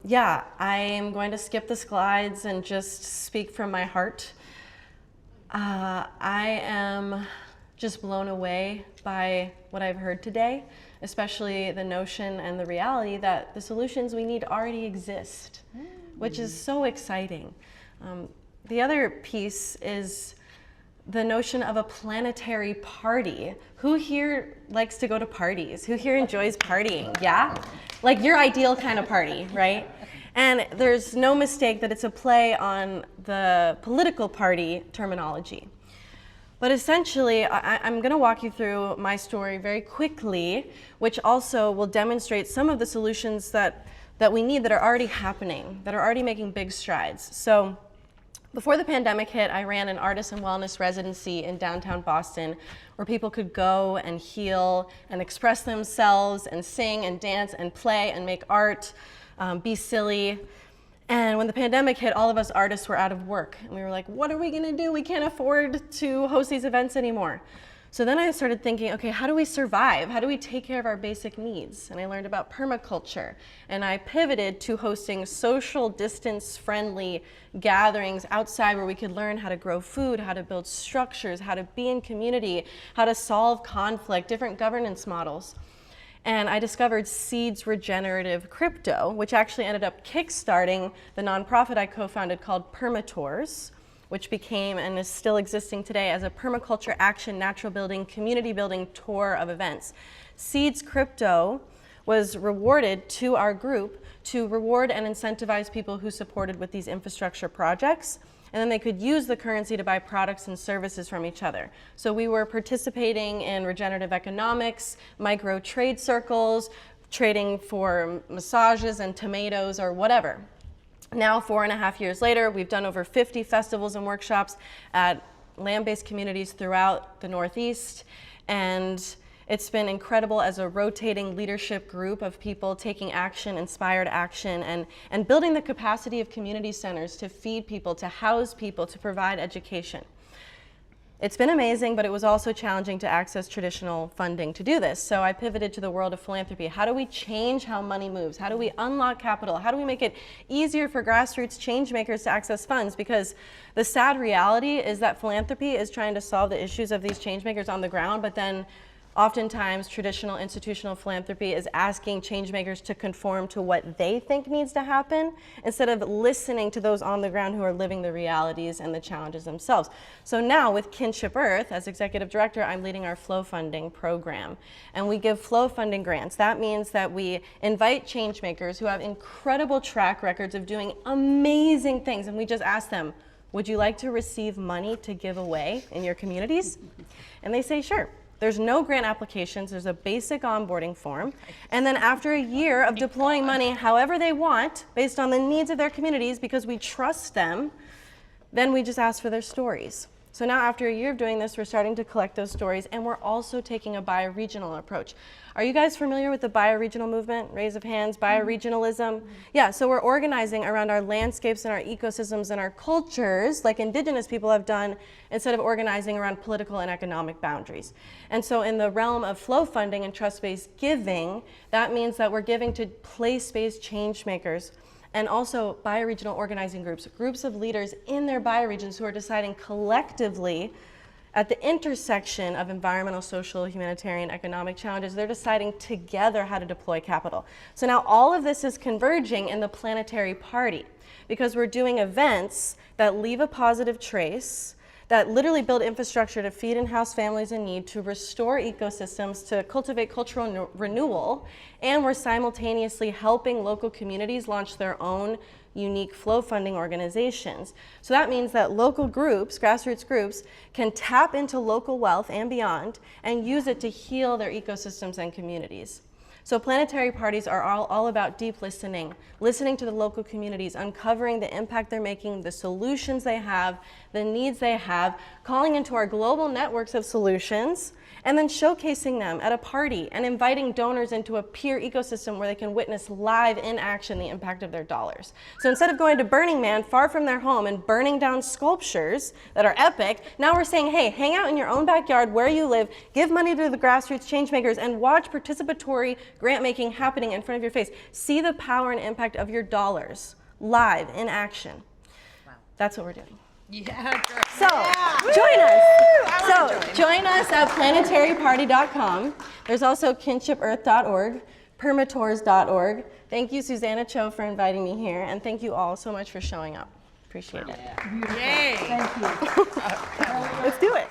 Yeah, I am going to skip the slides and just speak from my heart. I am just blown away by what I've heard today, especially the notion and the reality that the solutions we need already exist, which is so exciting. The other piece is the notion of a planetary party. Who here likes to go to parties? Who here enjoys partying? Yeah? Like your ideal kind of party, right? And there's no mistake that it's a play on the political party terminology. But essentially, I'm going to walk you through my story very quickly, which also will demonstrate some of the solutions that we need that are already happening, that are already making big strides. So before the pandemic hit, I ran an artist and wellness residency in downtown Boston where people could go and heal and express themselves and sing and dance and play and make art, be silly. And when the pandemic hit, all of us artists were out of work. And we were like, what are we going to do? We can't afford to host these events anymore. So then I started thinking, okay, how do we survive? How do we take care of our basic needs? And I learned about permaculture. And I pivoted to hosting social distance-friendly gatherings outside where we could learn how to grow food, how to build structures, how to be in community, how to solve conflict, different governance models. And I discovered Syd's regenerative crypto, which actually ended up kickstarting the nonprofit I co-founded called Permatours, which became and is still existing today as a permaculture action, natural building, community building tour of events. Syd's crypto was rewarded to our group to reward and incentivize people who supported with these infrastructure projects, and then they could use the currency to buy products and services from each other. So we were participating in regenerative economics, micro trade circles, trading for massages and tomatoes or whatever. Now, 4.5 years later, we've done over 50 festivals and workshops at land-based communities throughout the Northeast, and it's been incredible as a rotating leadership group of people taking action, inspired action, and building the capacity of community centers to feed people, to house people, to provide education. It's been amazing, but it was also challenging to access traditional funding to do this. So I pivoted to the world of philanthropy. How do we change how money moves? How do we unlock capital? How do we make it easier for grassroots changemakers to access funds? Because the sad reality is that philanthropy is trying to solve the issues of these changemakers on the ground, but then oftentimes traditional institutional philanthropy is asking changemakers to conform to what they think needs to happen instead of listening to those on the ground who are living the realities and the challenges themselves. So now with Kinship Earth, as executive director, I'm leading our flow funding program. And we give flow funding grants. That means that we invite changemakers who have incredible track records of doing amazing things, and we just ask them, would you like to receive money to give away in your communities? And they say, sure. There's no grant applications, there's a basic onboarding form, and then after a year of deploying money however they want, based on the needs of their communities, because we trust them, then we just ask for their stories. So now after a year of doing this, we're starting to collect those stories, and we're also taking a bioregional approach. Are you guys familiar with the bioregional movement? Raise of hands, bioregionalism? Yeah, so we're organizing around our landscapes and our ecosystems and our cultures, like indigenous people have done, instead of organizing around political and economic boundaries. And so in the realm of flow funding and trust-based giving, that means that we're giving to place-based change makers and also bioregional organizing groups, groups of leaders in their bioregions who are deciding collectively at the intersection of environmental, social, humanitarian, economic challenges. They're deciding together how to deploy capital. So now all of this is converging in the Planetary Party because we're doing events that leave a positive trace, that literally build infrastructure to feed and house families in need, to restore ecosystems, to cultivate cultural renewal, and we're simultaneously helping local communities launch their own unique flow funding organizations. So that means that local groups, grassroots groups, can tap into local wealth and beyond and use it to heal their ecosystems and communities. So planetary parties are all about deep listening, listening to the local communities, uncovering the impact they're making, the solutions they have, the needs they have, calling into our global networks of solutions, and then showcasing them at a party and inviting donors into a peer ecosystem where they can witness live in action the impact of their dollars. So instead of going to Burning Man far from their home and burning down sculptures that are epic, now we're saying, hey, hang out in your own backyard where you live, give money to the grassroots changemakers, and watch participatory grant making happening in front of your face. See the power and impact of your dollars live in action. Wow. That's what we're doing. Yeah, girl. So, join us. Join us at planetaryparty.com. There's also kinshipearth.org, permatours.org. Thank you, Susanna Cho, for inviting me here, and thank you all so much for showing up. Appreciate it. Yay. Thank you. Let's do it.